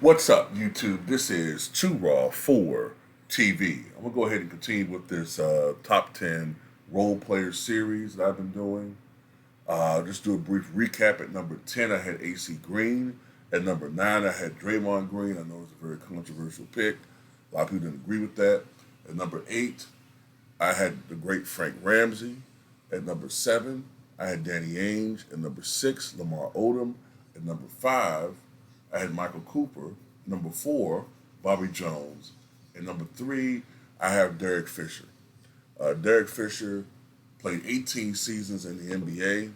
What's up, YouTube? This is Too Raw for TV. I'm gonna go ahead and continue with this top 10 role player series that I've been doing. Just do a brief recap. At number 10, I had AC Green. At number 9, I had Draymond Green. I know it's a very controversial pick. A lot of people didn't agree with that. At number 8, I had the great Frank Ramsey. At number 7, I had Danny Ainge. At number 6, Lamar Odom. At number 5, I had Michael Cooper. Number 4, Bobby Jones. And number 3, I have Derek Fisher. Derek Fisher played 18 seasons in the NBA.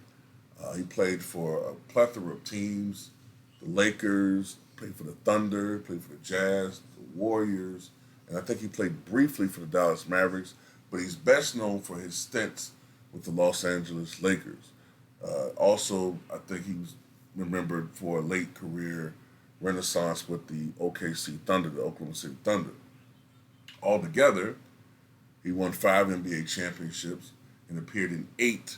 He played for a plethora of teams: the Lakers, played for the Thunder, played for the Jazz, the Warriors, and I think he played briefly for the Dallas Mavericks. But he's best known for his stints with the Los Angeles Lakers. Also, I think he was remembered for a late career renaissance with the OKC Thunder, the Oklahoma City Thunder. Altogether, he won 5 NBA championships and appeared in 8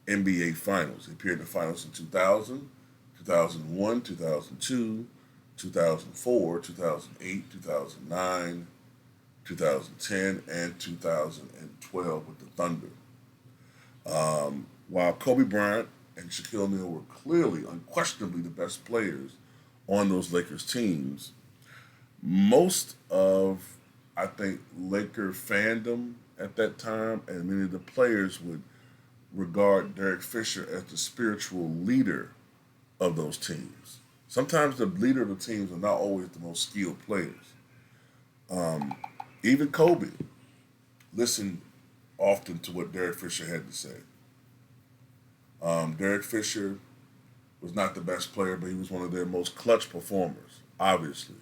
NBA finals. He appeared in the finals in 2000, 2001, 2002, 2004, 2008, 2009, 2010, and 2012 with the Thunder. While Kobe Bryant and Shaquille O'Neal were clearly, unquestionably the best players on those Lakers teams, most of, I think, Laker fandom at that time and many of the players would regard Derek Fisher as the spiritual leader of those teams. Sometimes the leader of the teams are not always the most skilled players. Even Kobe listened often to what Derek Fisher had to say. Derek Fisher was not the best player, but he was one of their most clutch performers, obviously.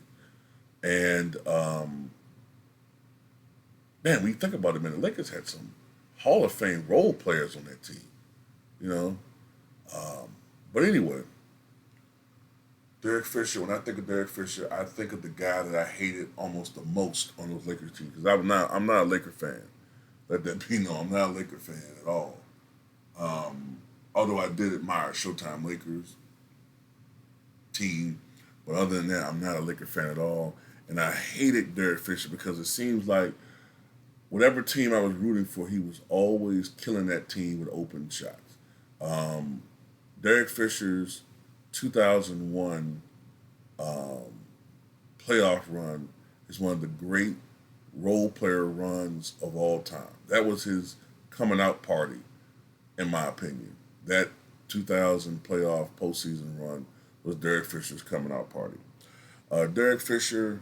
And man, when you think about it, man, the Lakers had some Hall of Fame role players on that team, you know. But anyway, Derek Fisher. When I think of Derek Fisher, I think of the guy that I hated almost the most on those Lakers teams because I'm not a Laker fan. Let that be known. I'm not a Laker fan at all. Although I did admire Showtime Lakers team, but other than that, I'm not a Laker fan at all. And I hated Derek Fisher because it seems like whatever team I was rooting for, he was always killing that team with open shots. Derek Fisher's 2001 playoff run is one of the great role player runs of all time. That was his coming out party, in my opinion. That 2000 playoff postseason run was Derek Fisher's coming out party. Derek Fisher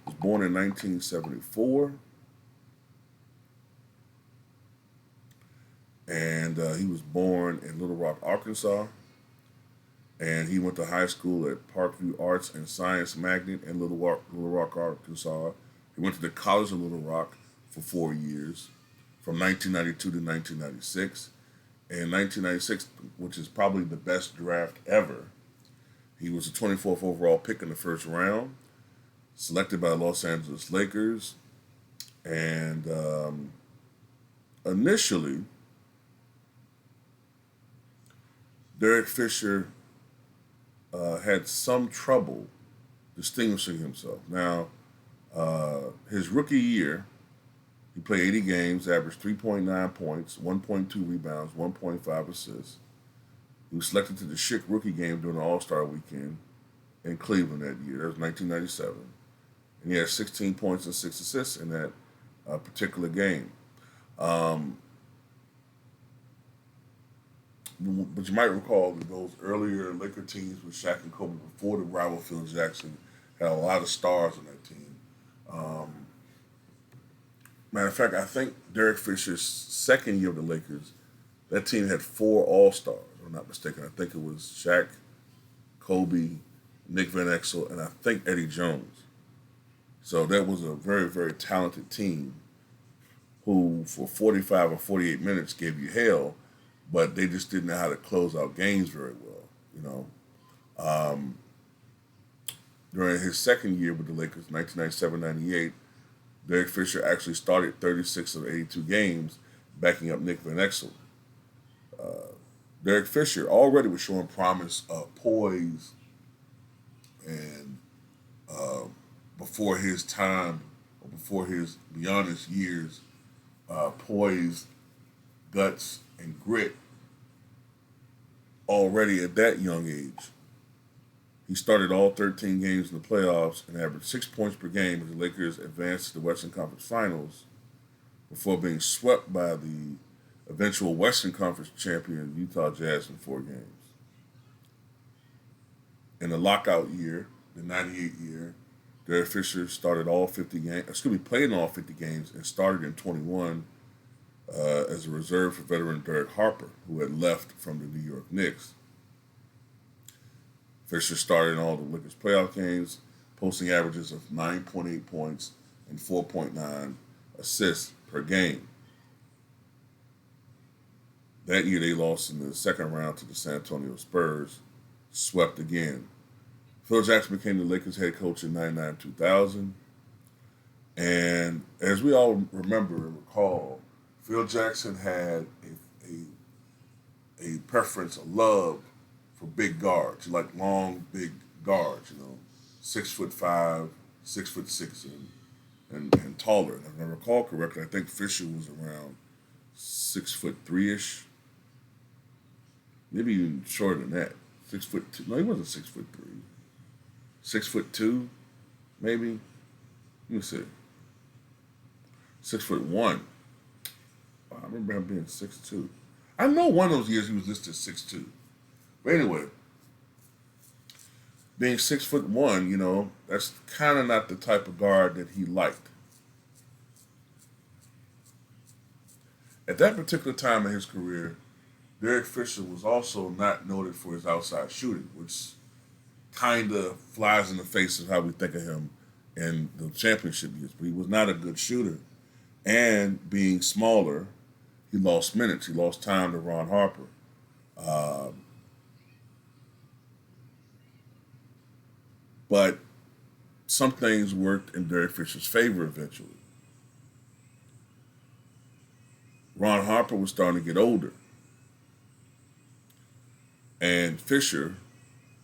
was born in 1974, and he was born in Little Rock, Arkansas. And he went to high school at Parkview Arts and Science Magnet in Little Rock, Arkansas. He went to the College of Little Rock for 4 years, from 1992 to 1996. In 1996, which is probably the best draft ever, he was the 24th overall pick in the first round, selected by the Los Angeles Lakers. And initially, Derek Fisher had some trouble distinguishing himself. Now, his rookie year, he played 80 games, averaged 3.9 points, 1.2 rebounds, 1.5 assists. He was selected to the Schick rookie game during the All-Star weekend in Cleveland that year. That was 1997. And he had 16 points and 6 assists in that particular game. But you might recall that those earlier Laker teams with Shaq and Kobe before the rival Phil Jackson had a lot of stars on that team. Matter of fact, I think Derek Fisher's second year of the Lakers, that team had 4 All-Stars, if I'm not mistaken. I think it was Shaq, Kobe, Nick Van Exel, and I think Eddie Jones. So that was a very, very talented team who, for 45 or 48 minutes, gave you hell, but they just didn't know how to close out games very well, you know. During his second year with the Lakers, 1997-98, Derek Fisher actually started 36 of 82 games, backing up Nick Van Exel. Derek Fisher already was showing promise of poise and before his time, or before his beyond his years, poise, guts, and grit already at that young age. He started all 13 games in the playoffs and averaged 6 points per game as the Lakers advanced to the Western Conference Finals before being swept by the eventual Western Conference champion Utah Jazz in 4 games. In the lockout year, the '98 year, Derek Fisher started all 50 games. Played in all 50 games and started in 21 as a reserve for veteran Derek Harper, who had left from the New York Knicks. Fisher started in all the Lakers playoff games, posting averages of 9.8 points and 4.9 assists per game. That year they lost in the second round to the San Antonio Spurs, swept again. Phil Jackson became the Lakers head coach in 99-2000. And as we all remember and recall, Phil Jackson had a preference, a love for big guards. He liked long, big guards, 6'5", 6'6", and taller. And if I recall correctly, I think Fisher was around 6'3" maybe even shorter than that. 6'2". No, he wasn't 6'3". 6'2", maybe. Let me see. 6'1". I remember him being 6'2". I know one of those years he was listed 6'2". But anyway, being 6'1", that's kind of not the type of guard that he liked. At that particular time in his career, Derek Fisher was also not noted for his outside shooting, which kind of flies in the face of how we think of him in the championship years. But he was not a good shooter. And being smaller, he lost minutes. He lost time to Ron Harper. But some things worked in Derek Fisher's favor eventually. Ron Harper was starting to get older. And Fisher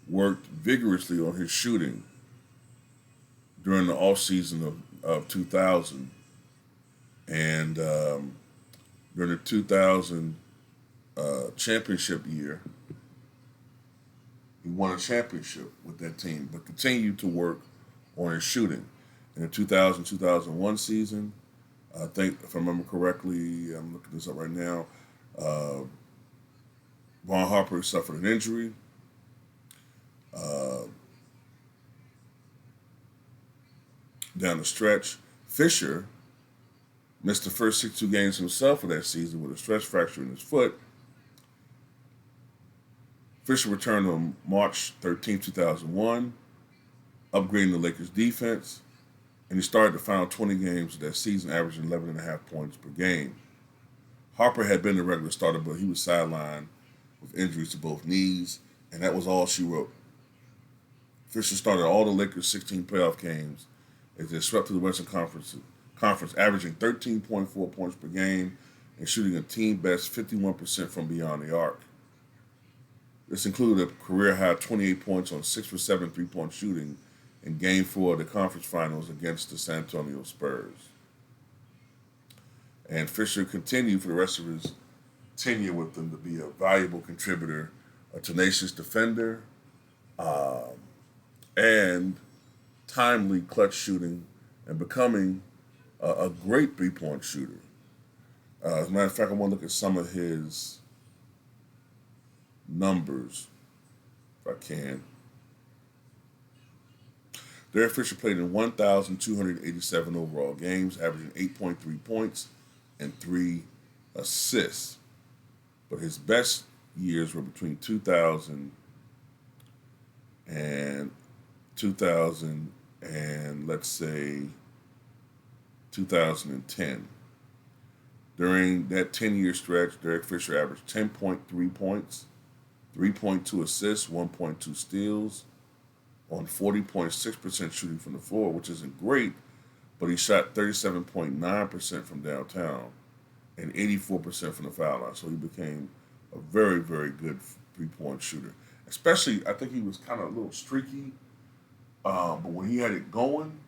worked vigorously on his shooting during the offseason of 2000. And during the 2000 championship year, he won a championship with that team, but continued to work on his shooting. In the 2000-2001 season, I think, if I remember correctly, I'm looking this up right now, Ron Harper suffered an injury. Down the stretch, Fisher missed the first 62 games himself for that season with a stress fracture in his foot. Fisher returned on March 13, 2001, upgrading the Lakers' defense, and he started the final 20 games of that season, averaging 11.5 points per game. Harper had been the regular starter, but he was sidelined with injuries to both knees, and that was all she wrote. Fisher started all the Lakers' 16 playoff games as they swept to the Western Conference, averaging 13.4 points per game and shooting a team-best 51% from beyond the arc. This included a career-high 28 points on 6 for 7 three-point shooting in Game 4 of the conference finals against the San Antonio Spurs. And Fisher continued for the rest of his tenure with them to be a valuable contributor, a tenacious defender, and timely clutch shooting, and becoming a great three-point shooter. As a matter of fact, I want to look at some of his numbers, if I can. Derek Fisher played in 1,287 overall games, averaging 8.3 points and 3 assists. But his best years were between 2000 and let's say 2010. During that 10-year stretch, Derek Fisher averaged 10.3 points, 3.2 assists, 1.2 steals, on 40.6% shooting from the floor, which isn't great, but he shot 37.9% from downtown and 84% from the foul line. So he became a very, very good three-point shooter. Especially, I think he was kind of a little streaky, but when he had it going,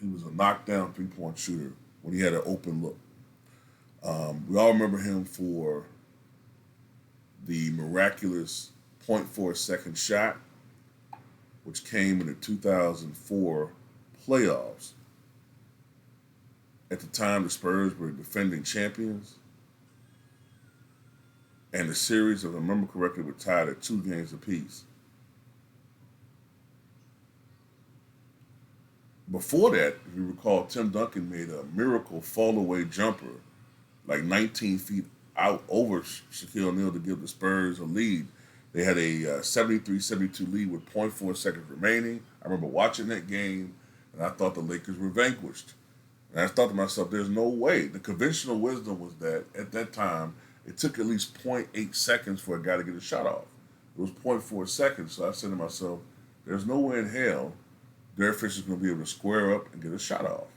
He was a knockdown 3-point shooter when he had an open look. We all remember him for the miraculous .4 second shot, which came in the 2004 playoffs. At the time, the Spurs were defending champions, and the series, if I remember correctly, were tied at 2 games apiece. Before that, if you recall, Tim Duncan made a miracle fall-away jumper, like 19 feet out over Shaquille O'Neal to give the Spurs a lead. They had a 73-72 lead with .4 seconds remaining. I remember watching that game, and I thought the Lakers were vanquished. And I thought to myself, there's no way. The conventional wisdom was that at that time, it took at least .8 seconds for a guy to get a shot off. It was .4 seconds. So I said to myself, there's no way in hell Derek Fisher's going to be able to square up and get a shot off.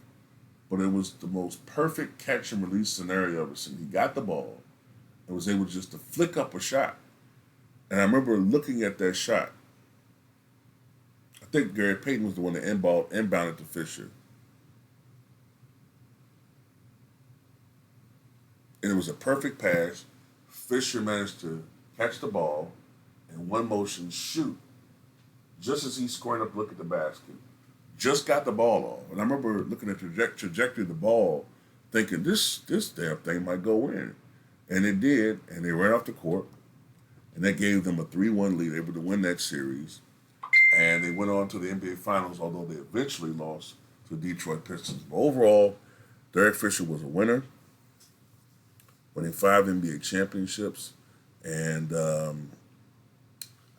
But it was the most perfect catch and release scenario I've ever seen. He got the ball and was able just to flick up a shot. And I remember looking at that shot. I think Gary Payton was the one that inbounded to Fisher. And it was a perfect pass. Fisher managed to catch the ball and one motion shoot. Just as he's squaring up to look at the basket. Just got the ball off. And I remember looking at the trajectory of the ball, thinking this damn thing might go in. And it did, and they ran off the court. And that gave them a 3-1 lead, able to win that series. And they went on to the NBA Finals, although they eventually lost to the Detroit Pistons. But overall, Derek Fisher was a winner, winning 5 NBA championships. And I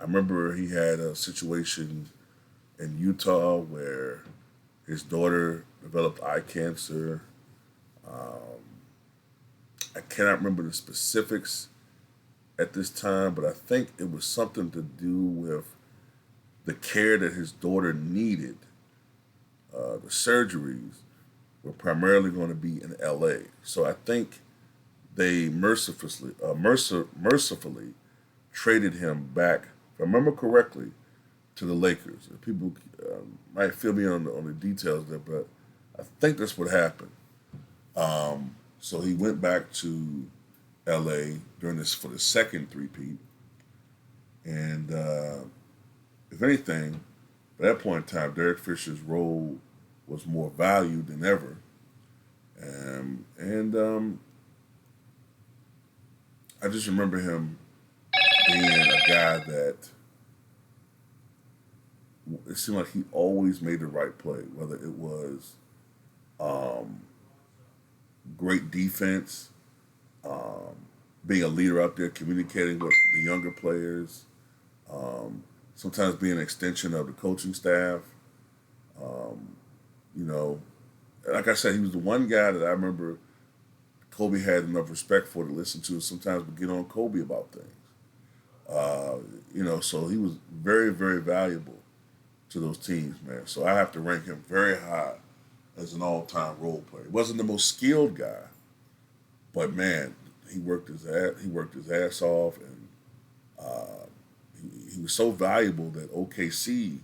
remember he had a situation in Utah where his daughter developed eye cancer. I cannot remember the specifics at this time, but I think it was something to do with the care that his daughter needed. The surgeries were primarily going to be in LA. So I think they mercifully traded him back, if I remember correctly, to the Lakers. People might fill me on the details there, but I think that's what happened. So he went back to LA for the second three-peat. And if anything, at that point in time, Derek Fisher's role was more valued than ever. I just remember him being a guy that it seemed like he always made the right play, whether it was great defense, being a leader out there, communicating with the younger players, sometimes being an extension of the coaching staff. You know, like I said, he was the one guy that I remember Kobe had enough respect for to listen to. Sometimes would get on Kobe about things. So he was very, very valuable to those teams, man. So I have to rank him very high as an all-time role player. He wasn't the most skilled guy, but man, he worked his ass off, and he was so valuable that OKC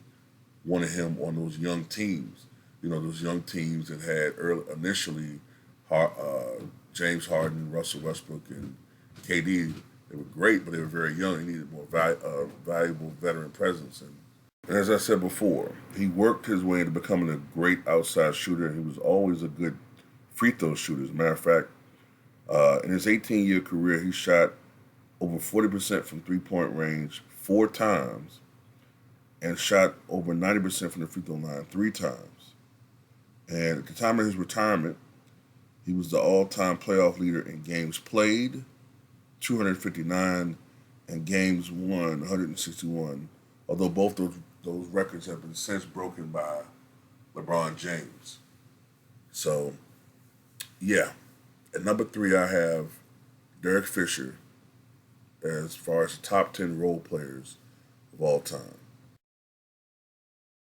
wanted him on those young teams. Those young teams that had initially James Harden, Russell Westbrook, and KD. They were great, but they were very young. They needed more valuable veteran presence. And as I said before, he worked his way into becoming a great outside shooter. He was always a good free throw shooter. As a matter of fact, in his 18-year career, he shot over 40% from three-point range 4 times and shot over 90% from the free throw line 3 times. And at the time of his retirement, he was the all-time playoff leader in games played, 259, and games won, 161. Although both those records have been since broken by LeBron James. So, yeah. At number 3, I have Derek Fisher as far as the top 10 role players of all time.